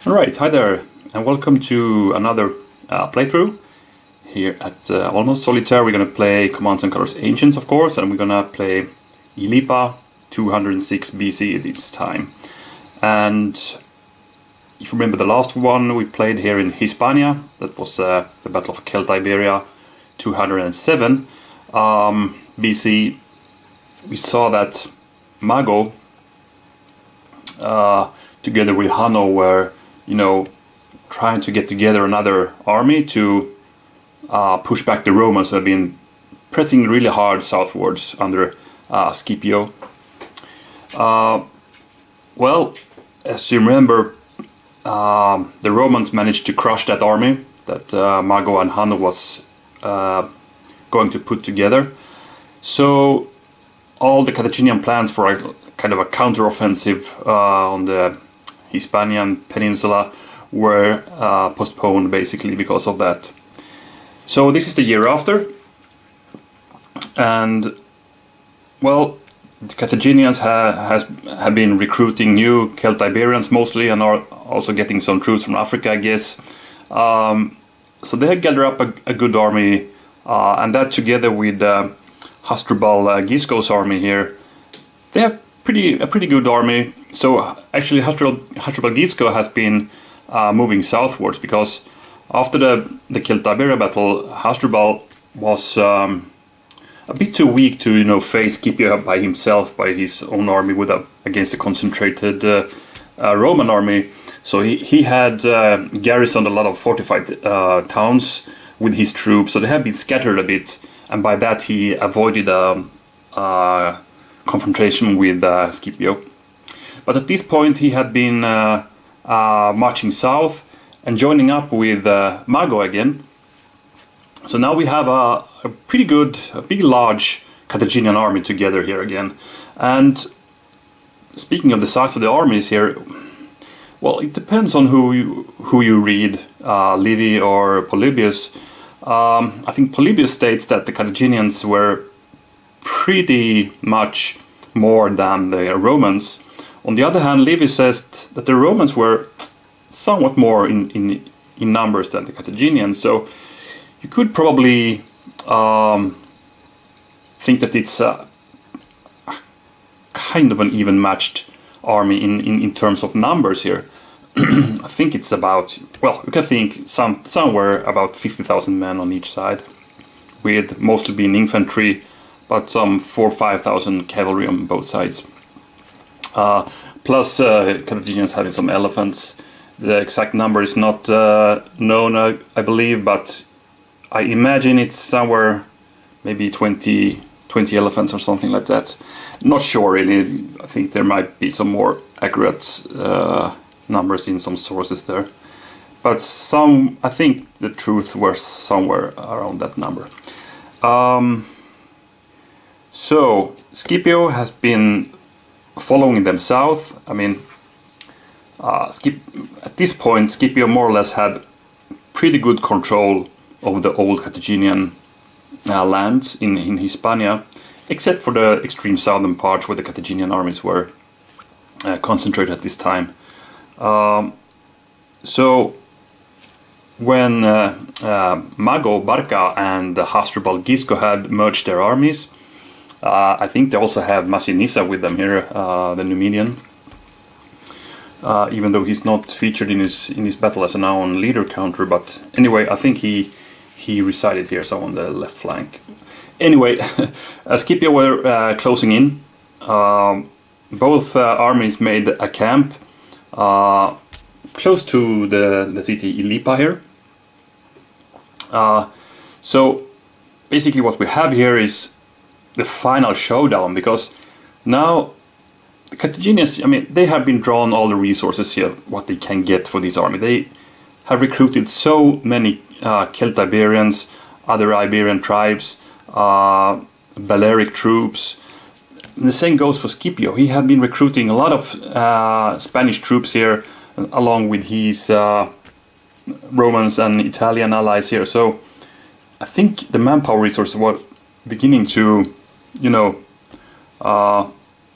Alright, hi there, and welcome to another playthrough here at Almost Solitaire. We're going to play Commands and Colors Ancients, of course, and we're going to play Ilipa 206 BC this time. And if you remember the last one we played here in Hispania, that was the Battle of Celta-Iberia 207 BC. We saw that Mago together with Hanno were, trying to get together another army to push back the Romans who have been pressing really hard southwards under Scipio. Well, as you remember, the Romans managed to crush that army that Mago and Hanno was going to put together. So all the Carthaginian plans for a kind of a counter-offensive on the Hispanian peninsula were postponed basically because of that. So this is the year after, and well, the Carthaginians have been recruiting new Celta-Iberians mostly, and are also getting some troops from Africa, I guess. So they had gathered up a good army, and that together with Hasdrubal Gisco's army here, they have a pretty good army. So actually Hasdrubal Gisco has been moving southwards, because after the Celta-Iberia battle, Hasdrubal was a bit too weak to face Scipio by himself, by his own army against a concentrated Roman army. So he had garrisoned a lot of fortified towns with his troops, so they have been scattered a bit, and by that he avoided confrontation with Scipio. But at this point he had been marching south and joining up with Mago again. So now we have a pretty good, a big large Carthaginian army together here again. And speaking of the size of the armies here, well, it depends on who you read, Livy or Polybius. I think Polybius states that the Carthaginians were pretty much more than the Romans. On the other hand, Livy says that the Romans were somewhat more in numbers than the Carthaginians. So you could probably think that it's kind of an even matched army in terms of numbers here. I think it's about, well, you can think somewhere about 50,000 men on each side, with mostly being infantry, but some 4,000 or 5,000 cavalry on both sides. Plus Carthaginians having some elephants. The exact number is not known, I believe, but I imagine it's somewhere maybe 20 elephants or something like that. Not sure really. I think there might be some more accurate numbers in some sources there. But I think the truth were somewhere around that number. So Scipio has been following them south. I mean, at this point Scipio more or less had pretty good control over the old Carthaginian lands in Hispania, except for the extreme southern parts where the Carthaginian armies were concentrated at this time. So when Mago, Barca and Hasdrubal Gisco had merged their armies, I think they also have Massinissa with them here, the Numidian. Even though he's not featured in his battle as a known leader counter, but anyway, I think he resided here, so on the left flank. Anyway, Scipio were closing in. Both armies made a camp close to the city Ilipa here. So basically what we have here is the final showdown, because now the Carthaginians, I mean, they have been drawn all the resources here, what they can get for this army. They have recruited so many Celta-Iberians, other Iberian tribes, Balearic troops. And the same goes for Scipio. He had been recruiting a lot of Spanish troops here, along with his Romans and Italian allies here. So I think the manpower resources were beginning to,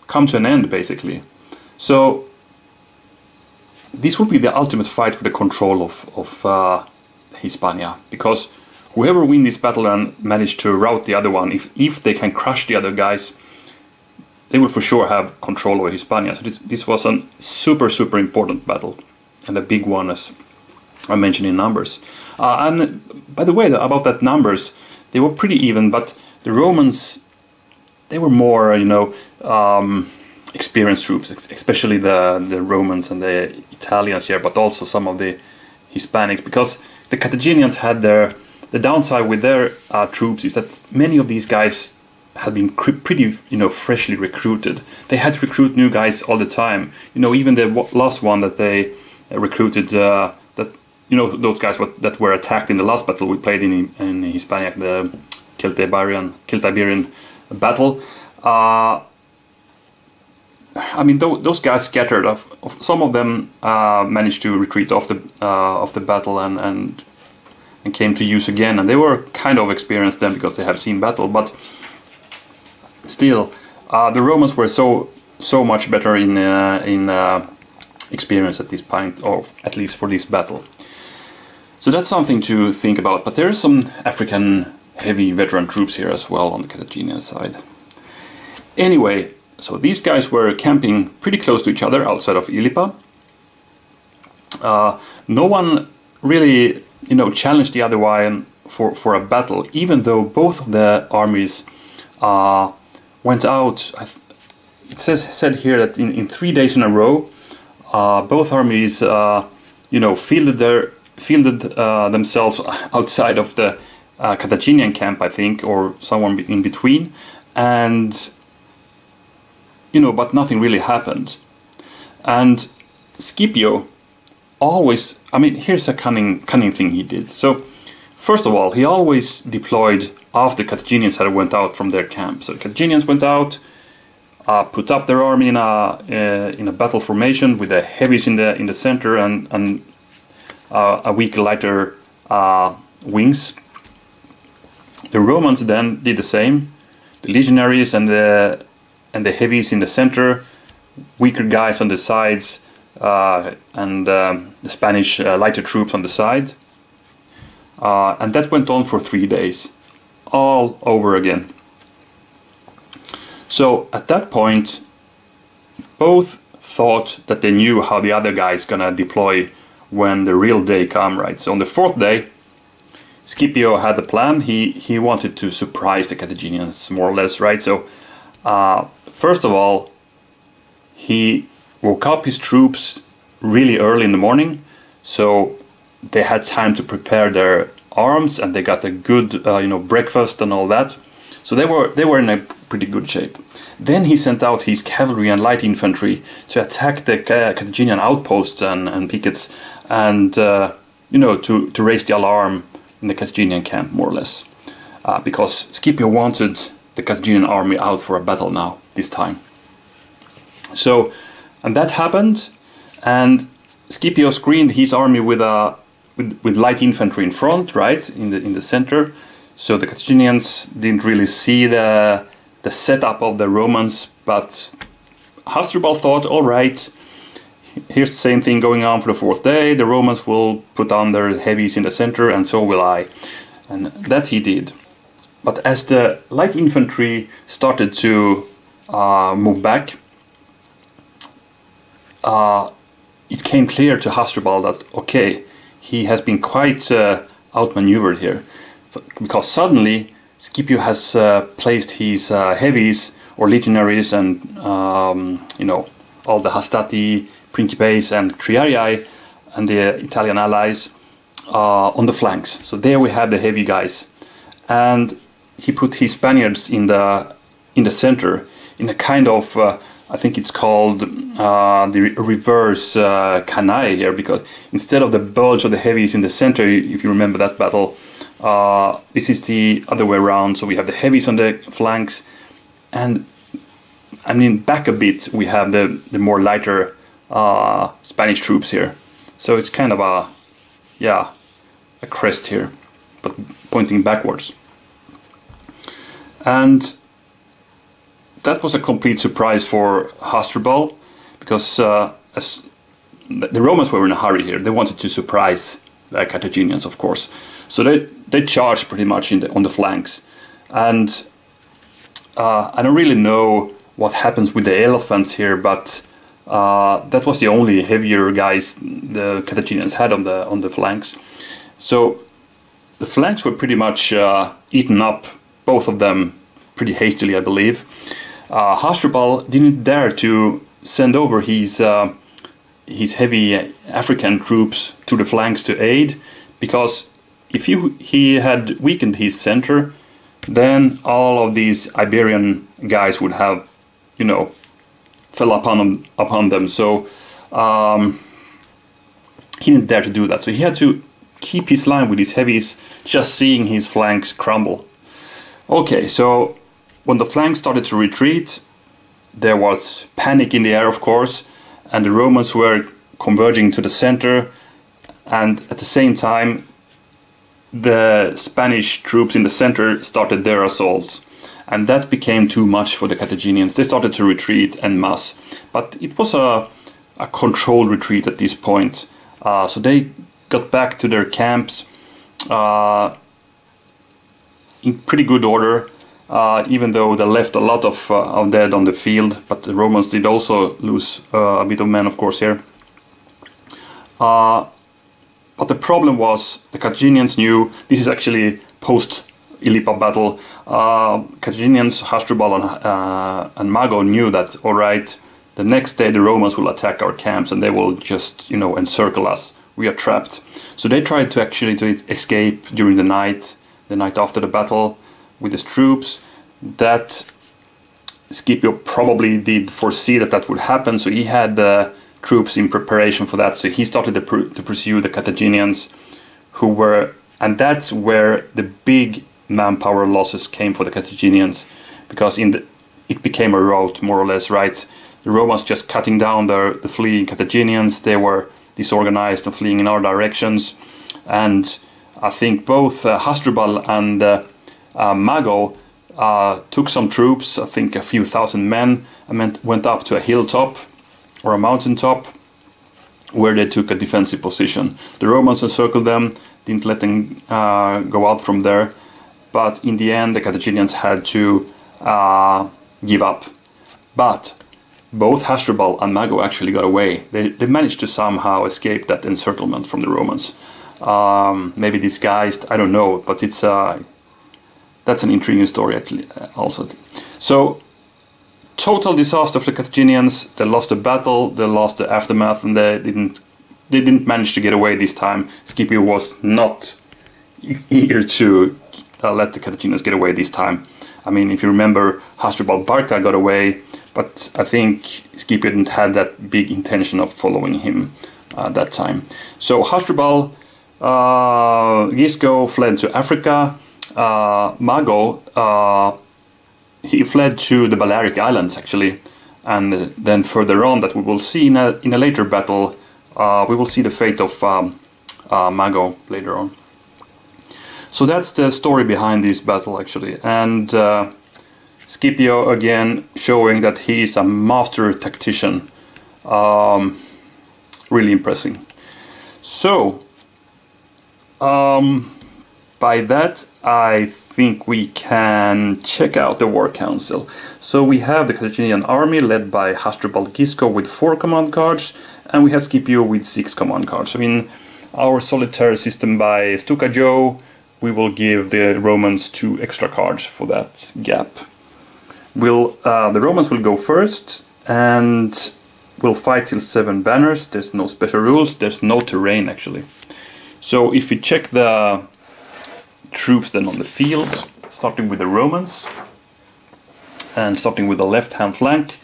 come to an end basically. So this would be the ultimate fight for the control of Hispania, because whoever wins this battle and manage to rout the other one, if they can crush the other guys, they will for sure have control over Hispania. So this was a super important battle, and a big one, as I mentioned in numbers. And by the way, about that numbers, they were pretty even, but the Romans, they were more, experienced troops, especially the Romans and the Italians here, but also some of the Hispanics, because the Carthaginians had the downside with their troops is that many of these guys had been pretty, freshly recruited. They had to recruit new guys all the time. Even the last one that they recruited, those guys that were attacked in the last battle we played in Hispania, the Celtiberian battle. Those guys scattered. Some of them managed to retreat off the battle and came to use again, and they were kind of experienced then because they have seen battle. But still, the Romans were so much better in experience at this point, or at least for this battle. So that's something to think about. But there are some African heavy veteran troops here as well on the Carthaginian side. Anyway, so these guys were camping pretty close to each other outside of Ilipa. No one really, challenged the other one for a battle, even though both of the armies went out. It said here that in 3 days in a row, both armies, fielded themselves outside of the Carthaginian camp, I think, or somewhere in between, and but nothing really happened. And Scipio always, here's a cunning thing he did. So, first of all, he always deployed after the Carthaginians had went out from their camp. So the Carthaginians went out, put up their army in a battle formation with the heavies in the center and a weak lighter wings. The Romans then did the same. The legionaries and the heavies in the center, weaker guys on the sides, and the Spanish lighter troops on the side. And that went on for 3 days, all over again. So at that point, both thought that they knew how the other guy is gonna deploy when the real day come, right? So on the 4th day, Scipio had a plan. He wanted to surprise the Carthaginians, more or less, right? So first of all, he woke up his troops really early in the morning, so they had time to prepare their arms, and they got a good, breakfast and all that. So they were in a pretty good shape. Then he sent out his cavalry and light infantry to attack the Carthaginian outposts and pickets, and to raise the alarm in the Carthaginian camp, more or less, because Scipio wanted the Carthaginian army out for a battle now, this time. So, and that happened, and Scipio screened his army with light infantry in front, right, in the center. So the Carthaginians didn't really see the setup of the Romans, but Hasdrubal thought, all right, here's the same thing going on for the 4th day. The Romans will put on their heavies in the center, and so will I. And that he did. But as the light infantry started to move back, it came clear to Hasdrubal that, okay, he has been quite outmaneuvered here. Because suddenly Scipio has placed his heavies or legionaries and all the Hastati, Principes and Triarii and the Italian allies on the flanks. So there we have the heavy guys, and he put his Spaniards in the center in a kind of I think it's called the reverse canaille here, because instead of the bulge of the heavies in the center, if you remember that battle, this is the other way around. So we have the heavies on the flanks, and back a bit we have the more lighter Spanish troops here. So it's kind of a crest here, but pointing backwards. And that was a complete surprise for Hasdrubal, because the Romans were in a hurry here. They wanted to surprise the Carthaginians, of course. So they charged pretty much on the flanks. And I don't really know what happens with the elephants here, but that was the only heavier guys the Carthaginians had on the flanks. So the flanks were pretty much eaten up, both of them pretty hastily, I believe. Hasdrubal didn't dare to send over his heavy African troops to the flanks to aid, because if he had weakened his center, then all of these Iberian guys would have, you know, fell upon them. So he didn't dare to do that. So he had to keep his line with his heavies, just seeing his flanks crumble. Okay, so when the flanks started to retreat, there was panic in the air, of course, and the Romans were converging to the center, and at the same time the Spanish troops in the center started their assault, and that became too much for the Carthaginians. They started to retreat en masse, but it was a controlled retreat at this point. So they got back to their camps in pretty good order, even though they left a lot of dead on the field, but the Romans did also lose a bit of men, of course, here. But the problem was the Carthaginians knew, this is actually post Ilipa battle, Carthaginians, Hasdrubal and Mago knew that, alright, the next day the Romans will attack our camps and they will just, you know, encircle us. We are trapped. So they tried to actually escape during the night after the battle with his troops. That Scipio probably did foresee that would happen, so he had troops in preparation for that. So he started to pursue the Carthaginians, who were, and that's where the big manpower losses came for the Carthaginians, because it became a rout, more or less, right? The Romans just cutting down the fleeing Carthaginians. They were disorganized and fleeing in all directions, and I think both Hasdrubal and Mago took some troops, I think a few thousand men, and went up to a hilltop or a mountaintop where they took a defensive position. The Romans encircled them, didn't let them go out from there, but in the end the Carthaginians had to give up. But both Hasdrubal and Mago actually got away. They managed to somehow escape that encirclement from the Romans. Maybe disguised, I don't know, but it's that's an intriguing story actually also. So total disaster for the Carthaginians. They lost the battle, they lost the aftermath, and they didn't manage to get away this time. Scipio was not eager to let the Carthaginians get away this time. I mean, if you remember, Hasdrubal Barca got away, but I think Scipio didn't have that big intention of following him that time. So Hasdrubal Gisco fled to Africa. Mago, he fled to the Balearic Islands actually, and then further on, that we will see in a later battle, we will see the fate of Mago later on. So that's the story behind this battle actually, and Scipio again showing that he is a master tactician, really impressive. So by that I think we can check out the war council. So we have the Carthaginian army led by Hasdrubal Gisco with 4 command cards, and we have Scipio with 6 command cards. I mean, our Solitaire system by Stuka Joe, we will give the Romans 2 extra cards for that gap. The Romans will go first and will fight till 7 banners. There's no special rules, there's no terrain actually. So if we check the troops then on the field, starting with the Romans and starting with the left hand flank,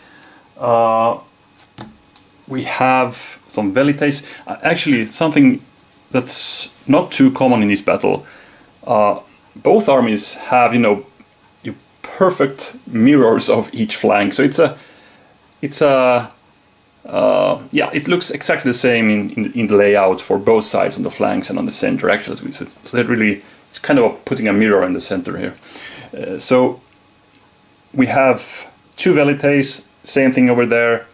we have some velites. Actually, something that's not too common in this battle. Both armies have, you know, perfect mirrors of each flank. So yeah, it looks exactly the same in the layout for both sides on the flanks and on the center actually. So that really, it's kind of putting a mirror in the center here. So we have 2 velites, same thing over there.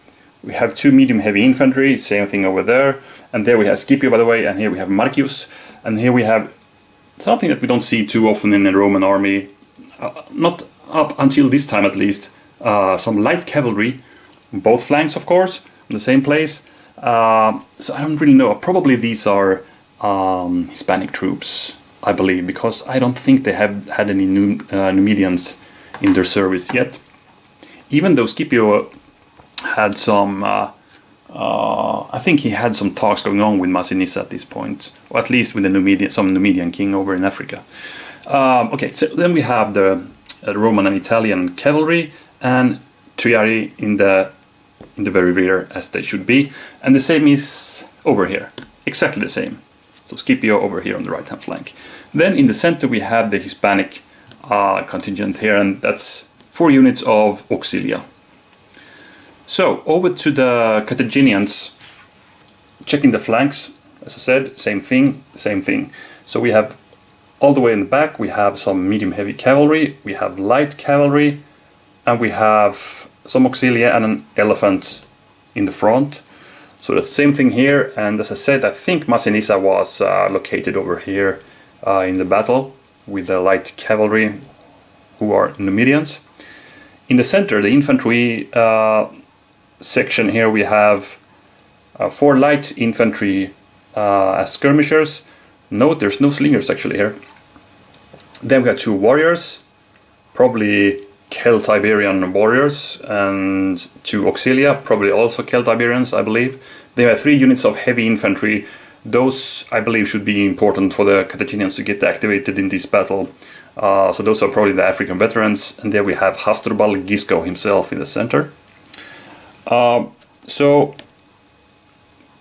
We have 2 medium heavy infantry, same thing over there. And there we have Scipio, by the way, and here we have Marcius. And here we have something that we don't see too often in the Roman army, not up until this time at least, some light cavalry, on both flanks of course, in the same place. So I don't really know, probably these are Hispanic troops, I believe, because I don't think they have had any Numidians in their service yet. Even though Scipio had some, I think he had some talks going on with Massinissa at this point, or at least with the some Numidian king over in Africa. Okay, so then we have the Roman and Italian cavalry, and triarii in the very rear, as they should be, and the same is over here, exactly the same. So Scipio over here on the right hand flank. Then in the center we have the Hispanic contingent here, and that's 4 units of auxilia. So over to the Carthaginians, checking the flanks, as I said, same thing, same thing. So we have all the way in the back, we have some medium heavy cavalry, we have light cavalry, and we have some auxilia and an elephant in the front. So the same thing here, and as I said, I think Massinissa was located over here in the battle with the light cavalry, who are Numidians. In the center, the infantry section here, we have 4 light infantry as skirmishers. Note there's no slingers actually here. Then we have 2 warriors, probably Celtiberian warriors, and 2 auxilia, probably also Celtiberians, I believe. There are 3 units of heavy infantry. Those, I believe, should be important for the Carthaginians to get activated in this battle. So those are probably the African veterans. And there we have Hasdrubal Gisco himself in the center. So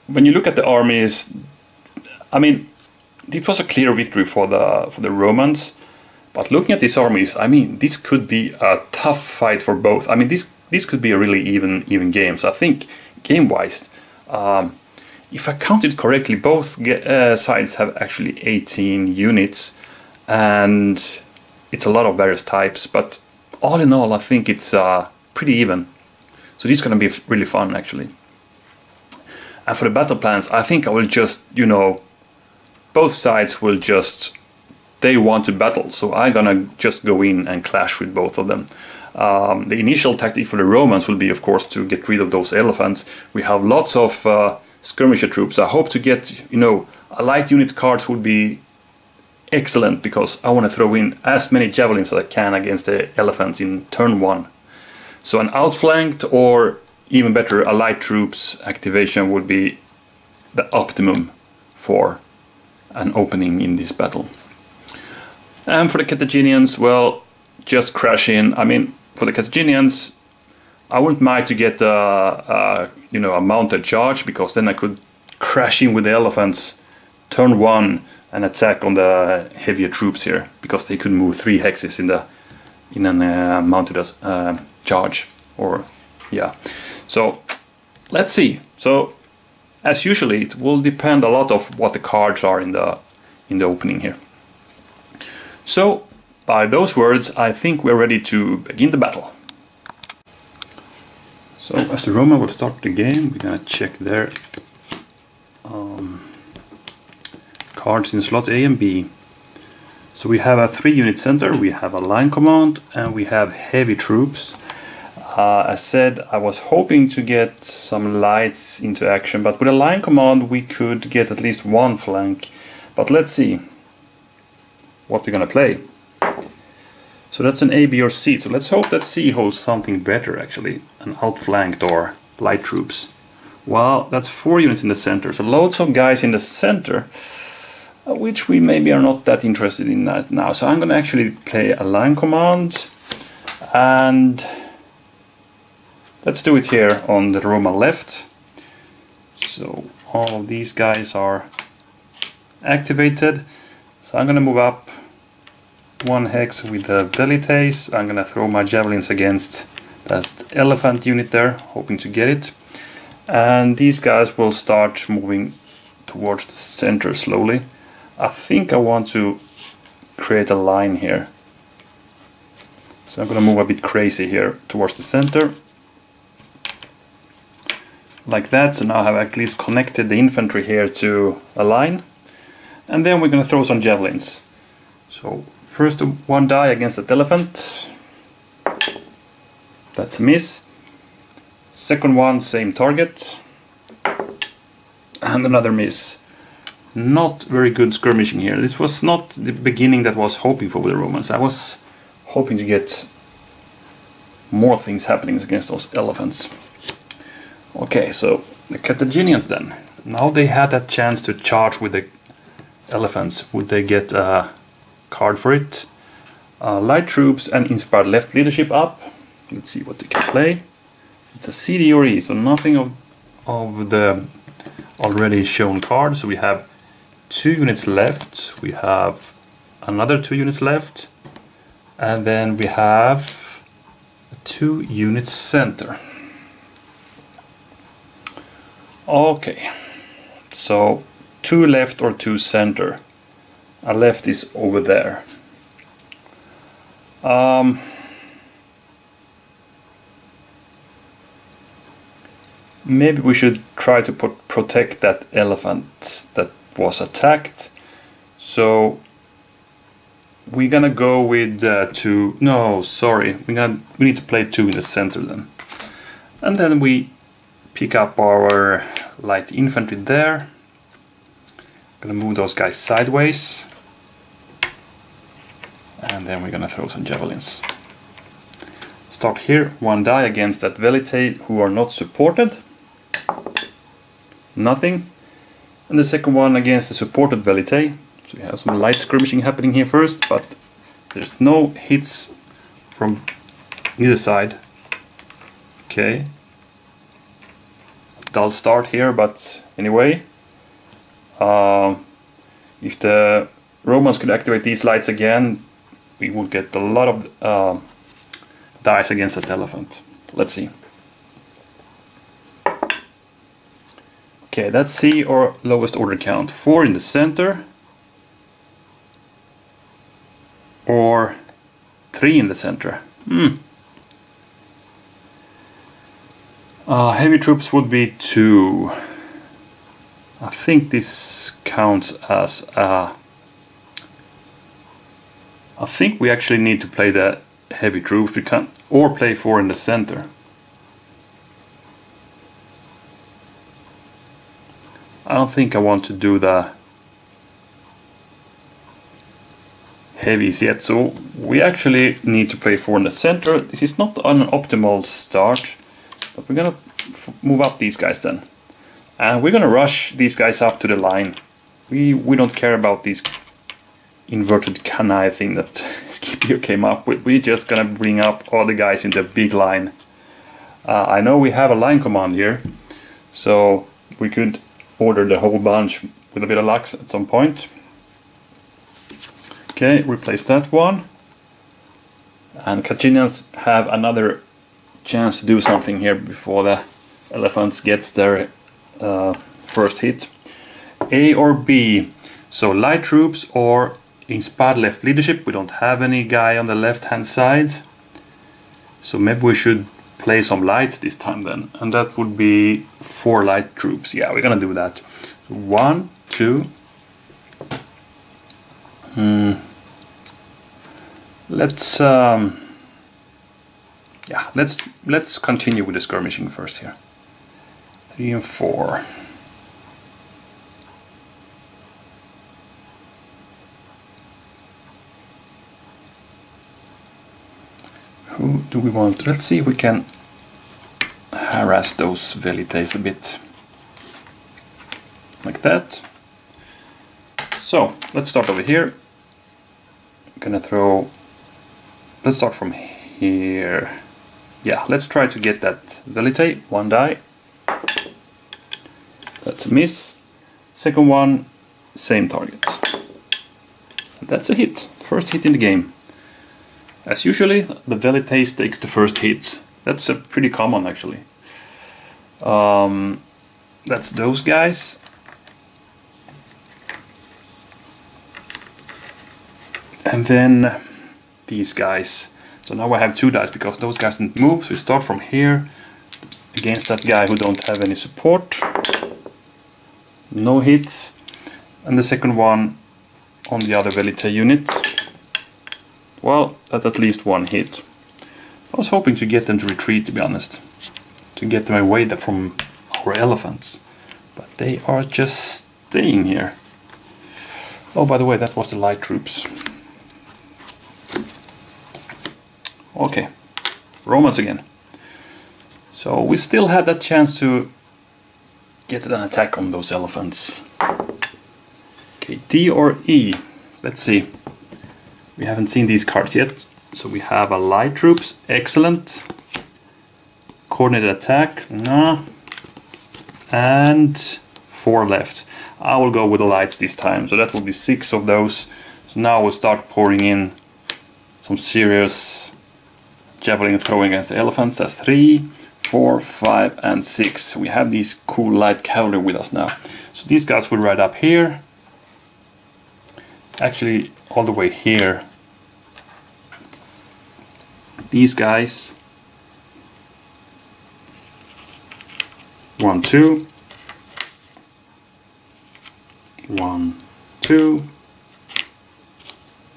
when you look at the armies, I mean, it was a clear victory for the Romans. But looking at these armies, I mean, this could be a tough fight for both. I mean, this could be a really even game. So I think game-wise, if I counted correctly, both sides have actually 18 units, and it's a lot of various types. But all in all, I think it's pretty even. So this is going to be really fun, actually. And for the battle plans, I think I will just, you know, both sides will just, they want to battle, so I'm gonna just go in and clash with both of them. The initial tactic for the Romans will be, of course, to get rid of those elephants. We have lots of skirmisher troops. I hope to get, you know, a light unit cards would be excellent, because I want to throw in as many javelins as I can against the elephants in turn 1. So an outflanked, or even better, a light troops activation would be the optimum for an opening in this battle. And for the Carthaginians, well, just crash in. I mean, for the Carthaginians, I wouldn't mind to get you know, a mounted charge, because then I could crash in with the elephants turn 1 and attack on the heavier troops here, because they could move 3 hexes in a mounted charge. Or yeah, so let's see. So as usually, it will depend a lot of what the cards are in the opening here. So by those words, I think we're ready to begin the battle. So as the Roman will start the game, we're gonna check their cards in slot A and B. So we have a 3-unit center, we have a line command, and we have heavy troops. As said, I was hoping to get some lights into action, but with a line command we could get at least 1 flank. But let's see what we're gonna play. So that's an A, B or C. So let's hope that C holds something better, actually. An outflanked or light troops. Well, that's 4 units in the center. So loads of guys in the center, which we maybe are not that interested in that now. So I'm gonna actually play a line command, and let's do it here on the Roman left. So all of these guys are activated. So I'm gonna move up 1 hex with the velites. I'm gonna throw my javelins against that elephant unit there, hoping to get it. And these guys will start moving towards the center slowly. I think I want to create a line here. So I'm gonna move a bit crazy here towards the center. like that. So now I have at least connected the infantry here to a line. And then we're going to throw some javelins. So first one die against that elephant. That's a miss. Second one, same target. And another miss. Not very good skirmishing here. This was not the beginning that I was hoping for with the Romans. I was hoping to get more things happening against those elephants. Okay, so the Carthaginians then. Now they had that chance to charge with the elephants. Would they get a card for it? Light troops and inspired left leadership up. Let's see what they can play. It's a CD or E, so nothing of the already shown cards. So we have 2 units left. We have another 2 units left. And then we have 2 units center. Okay, so 2 left or 2 center. A left is over there. Maybe we should try to protect that elephant that was attacked. So we're gonna go with 2. No, sorry. We need to play 2 in the center then. And then we pick up our light infantry there. Gonna move those guys sideways. And then we're gonna throw some javelins. Start here, 1 die against that Velite who are not supported. Nothing. And the second one against the supported Velite. So we have some light skirmishing happening here first, but there's no hits from either side. Okay. Dull start here, but anyway. If the Romans could activate these lights again, we would get a lot of dice against that elephant. Let's see. Okay, that's C or lowest order count. 4 in the center. Or 3 in the center. Heavy troops would be 2. I think this counts as I think we actually need to play the heavy troops. We can't, or play 4 in the center. I don't think I want to do the heavies yet, so we actually need to play 4 in the center. This is not an optimal start, but we're gonna move up these guys then. And we're gonna rush these guys up to the line. We don't care about these inverted canaille thing that Scipio came up with. We're just gonna bring up all the guys in the big line. I know we have a line command here, so we could order the whole bunch with a bit of luck at some point. Okay, replace that one. And Carthaginians have another chance to do something here before the elephants gets their first hit. A or B. So light troops or inspired left leadership. We don't have any guy on the left hand side. So maybe we should play some lights this time then. And that would be 4 light troops. Yeah, we're gonna do that. 1, 2. Let's let's continue with the skirmishing first here. 3 and 4. Who do we want? Let's see if we can harass those velites a bit. Like that. So, let's start over here. I'm gonna throw... Let's start from here. Yeah, let's try to get that velite. 1 die. That's a miss. Second one, same target. That's a hit. First hit in the game. As usually, the velite takes the first hits. That's pretty common actually. That's those guys. And then these guys. So now I have 2 dice because those guys didn't move. So we start from here. against that guy who don't have any support. No hits. And the second one on the other Velite unit. Well, that's at least one hit. I was hoping to get them to retreat, to be honest. To get them away from our elephants. But they are just staying here. Oh, by the way, that was the light troops. Okay, Romans again. So we still had that chance to get an attack on those elephants. Okay, D or E? Let's see. We haven't seen these cards yet. So we have a light troops, excellent. Coordinated attack, no. And 4 left. I will go with the lights this time, so that will be 6 of those. So now we'll start pouring in some serious javelin throwing against the elephants. That's 3, 4, 5 and 6. We have these cool light cavalry with us now. So these guys will ride up here. Actually all the way here. These guys. 1, 2. 1, 2.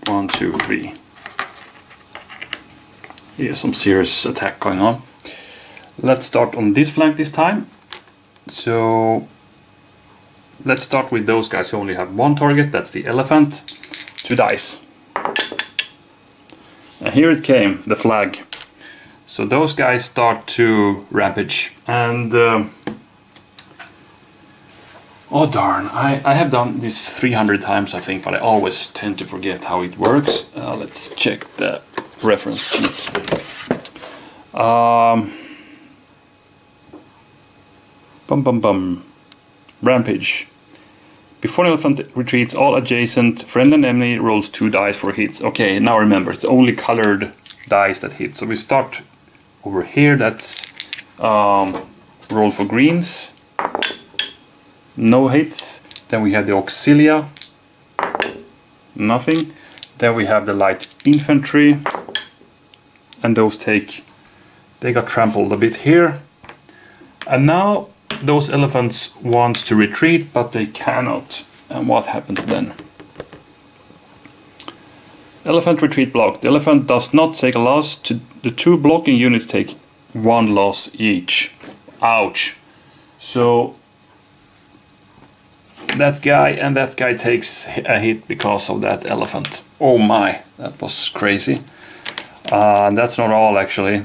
1, 2, 3. Here's some serious attack going on. Let's start on this flank this time. So let's start with those guys who only have one target, that's the elephant. 2 dice. And here it came, the flag. So those guys start to rampage. And oh darn, I have done this 300 times I think, but I always tend to forget how it works. Let's check the reference sheet. Rampage. Before an elephant retreats, all adjacent friendly and enemy rolls 2 dice for hits. Okay, now remember, it's only colored dice that hit. So we start over here, that's roll for greens. No hits. Then we have the auxilia. Nothing. Then we have the light infantry. And those they got trampled a bit here. And now those elephants want to retreat, but they cannot. And what happens then? Elephant retreat blocked. The elephant does not take a loss. The 2 blocking units take 1 loss each. Ouch. So that guy and that guy takes a hit because of that elephant. Oh my, that was crazy. That's not all actually.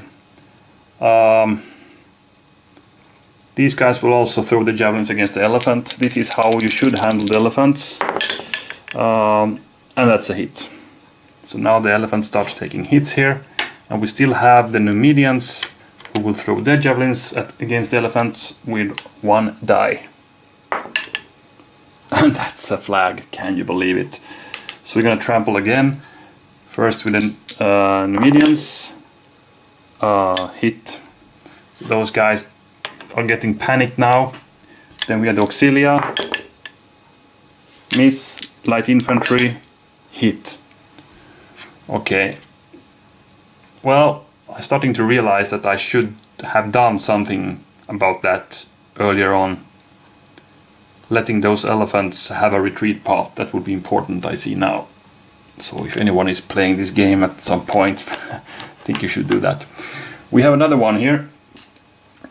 These guys will also throw the javelins against the elephant. This is how you should handle the elephants. And that's a hit. So now the elephant starts taking hits here. And we still have the Numidians who will throw their javelins against the elephants with 1 die. And that's a flag, can you believe it? So we're gonna trample again. First with the Numidians. Hit. So those guys are getting panicked now. Then we have the auxilia. Miss, light infantry, hit. Okay. Well, I'm starting to realize that I should have done something about that earlier on. Letting those elephants have a retreat path, that would be important, I see now. So if anyone is playing this game at some point, I think you should do that. We have another one here.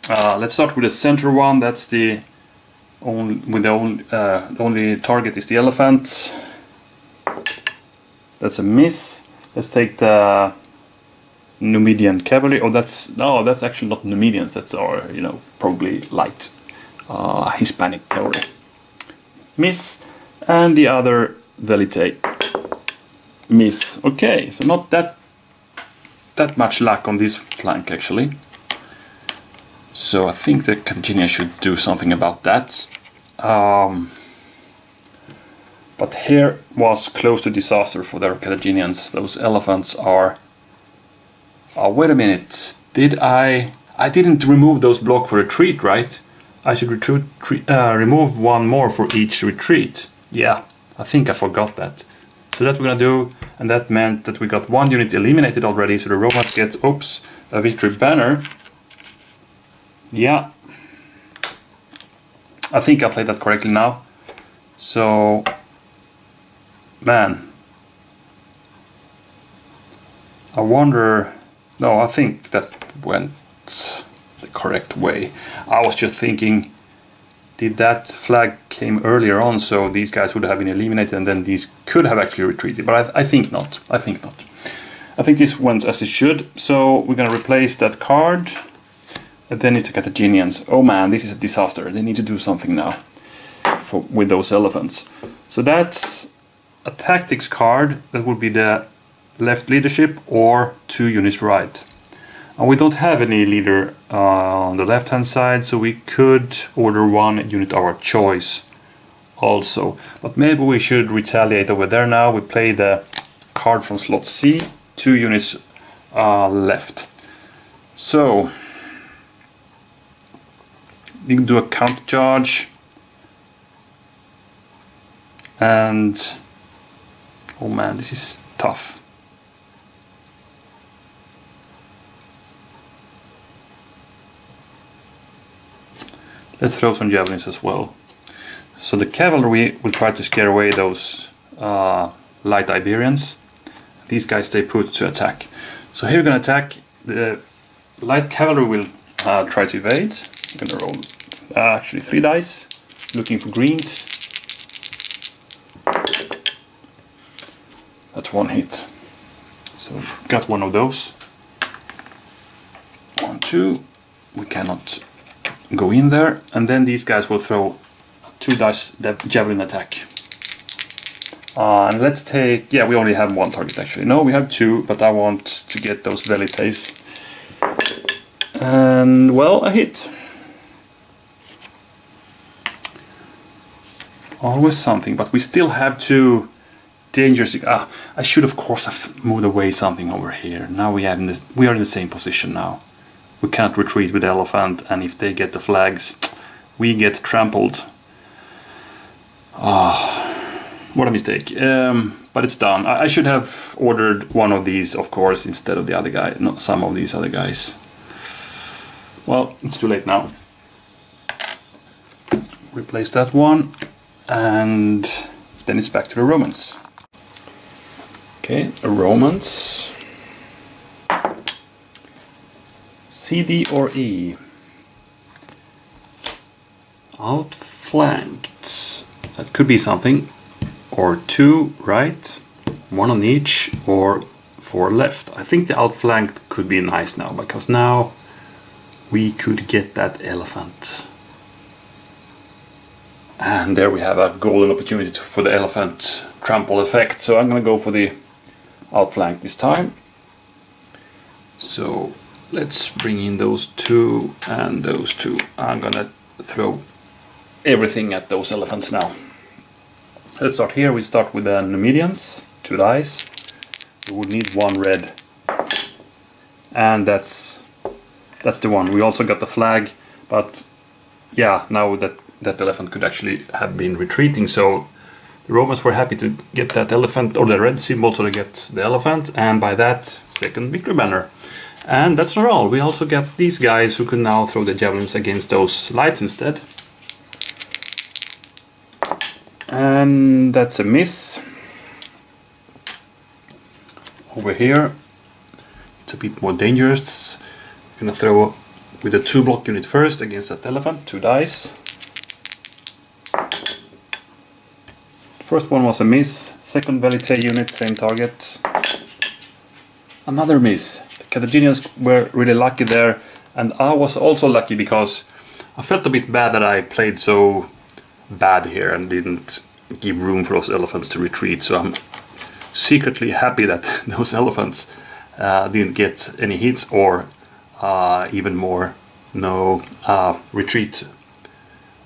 Let's start with the center one. That's the only target is the elephant. That's a miss. Let's take the Numidian cavalry. Oh, that's actually not Numidians. That's our, probably light Hispanic cavalry. Miss, and the other Velite. Miss. Okay, so not that much luck on this flank actually. So I think the Carthaginians should do something about that. But here was close to disaster for the Carthaginians. Those elephants are... Oh, wait a minute. I didn't remove those blocks for retreat, right? I should remove 1 more for each retreat. Yeah, I think I forgot that. So that we're gonna do, and that meant that we got 1 unit eliminated already, so the Romans get, oops, a victory banner. Yeah, I think I played that correctly now. So, man, I wonder. No, I think that went the correct way. I was just thinking, did that flag came earlier on, so these guys would have been eliminated, and then these could have actually retreated. But I think not. I think not. I think this went as it should. So we're gonna replace that card. And then it's the Carthaginians. Oh man, this is a disaster. They need to do something now with those elephants. So that's a tactics card. That would be the left leadership or 2 units right. And we don't have any leader on the left hand side, so we could order 1 unit of our choice also. But maybe we should retaliate over there now. We play the card from slot C, 2 units left. So we can do a counter charge, and oh man, this is tough. Let's throw some javelins as well. So the cavalry will try to scare away those light Iberians. These guys stay put to attack. So here we're going to attack. The light cavalry will try to evade. I'm going to roll actually 3 dice, looking for greens. That's 1 hit. So got 1 of those. 1, 2. We cannot go in there, and then these guys will throw 2 dice the javelin attack. And let's take, yeah, we only have 1 target actually. No, we have 2, but I want to get those velites. And well, a hit. Always something, but we still have 2 dangerous. I should of course have moved away something over here. Now we are in the same position now. We can't retreat with the elephant, and if they get the flags, we get trampled. What a mistake. But it's done. I should have ordered 1 of these, of course, instead of the other guy, not some of these other guys. Well, it's too late now. Replace that one, and then it's back to the Romans. Okay, the Romans. C, D or E. Outflanked. That could be something. Or 2 right, 1 on each, or 4 left. I think the outflanked could be nice now, because now we could get that elephant. And there we have a golden opportunity for the elephant trample effect. So I'm going to go for the outflank this time. So let's bring in those 2 and those 2. I'm gonna throw everything at those elephants now. Let's start here. We start with the Numidians, 2 dice. We would need 1 red. And that's the one. We also got the flag, but yeah, now that elephant could actually have been retreating, so the Romans were happy to get that elephant, or the red symbol, so they get the elephant, and by that, 2nd victory banner. And that's not all. We also got these guys who can now throw the javelins against those lights instead. And that's a miss. Over here, it's a bit more dangerous. I'm gonna throw with a 2 block unit first against that elephant, 2 dice. First one was a miss. 2nd Velite unit, same target. Another miss. The Carthaginians were really lucky there, and I was also lucky because I felt a bit bad that I played so bad here and didn't give room for those elephants to retreat. So I'm secretly happy that those elephants didn't get any hits, or even more, no retreat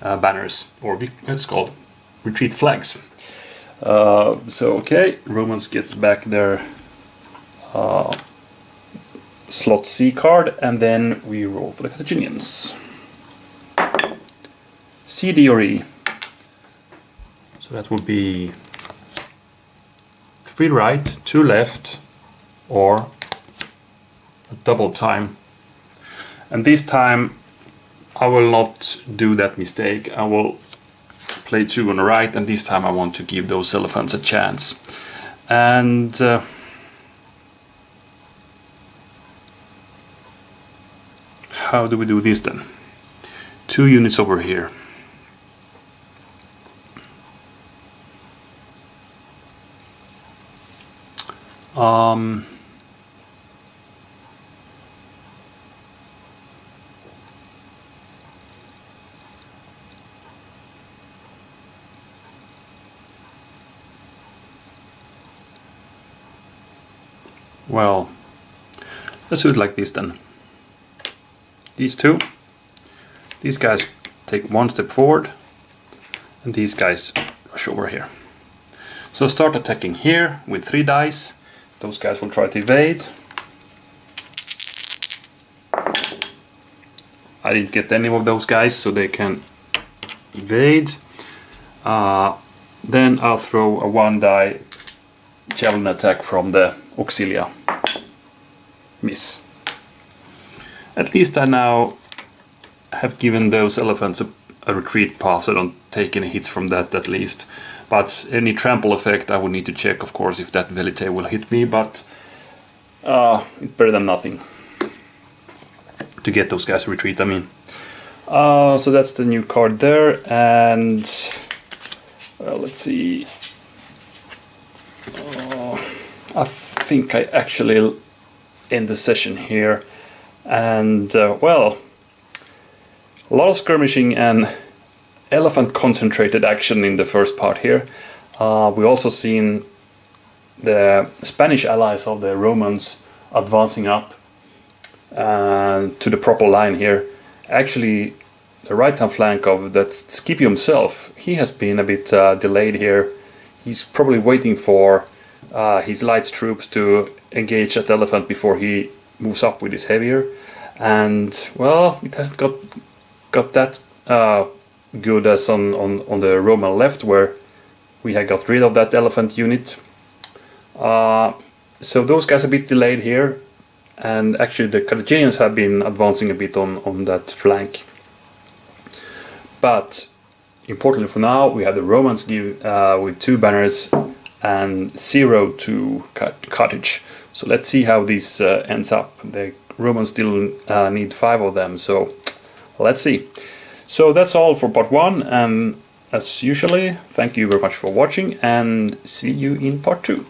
banners, or it's called retreat flags. So okay, Romans get back their slot C card, and then we roll for the Carthaginians. C, D or E. So that would be 3 right, 2 left, or a double time. And this time I will not do that mistake. I will play 2 on the right, and this time I want to give those elephants a chance. And how do we do this then? 2 units over here. Well, let's do it like this then. These 2, these guys take 1 step forward, and these guys rush over here. So start attacking here with 3 dice. Those guys will try to evade. I didn't get any of those guys, so they can evade. Then I'll throw a 1 die javelin attack from the Auxilia. Miss. At least I now have given those elephants a retreat path, so I don't take any hits from that at least. But any trample effect I would need to check, of course, if that Solitaire will hit me, but it's better than nothing. To get those guys to retreat, I mean. So that's the new card there, and well, let's see. I think I actually end the session here, and well, a lot of skirmishing and elephant concentrated action in the first part here. We also seen the Spanish allies of the Romans advancing up to the proper line here. Actually, the right hand flank of that Scipio himself, he has been a bit delayed here. He's probably waiting for his light troops to engage that elephant before he moves up with his heavier, and well, it hasn't got that good as on the Roman left, where we had got rid of that elephant unit. So those guys are a bit delayed here, and actually the Carthaginians have been advancing a bit on that flank. But importantly for now, we have the Romans with 2 banners and 0 to Carthage. So let's see how this ends up. The Romans still need 5 of them, so let's see. So that's all for part 1, and as usually, thank you very much for watching, and see you in part 2.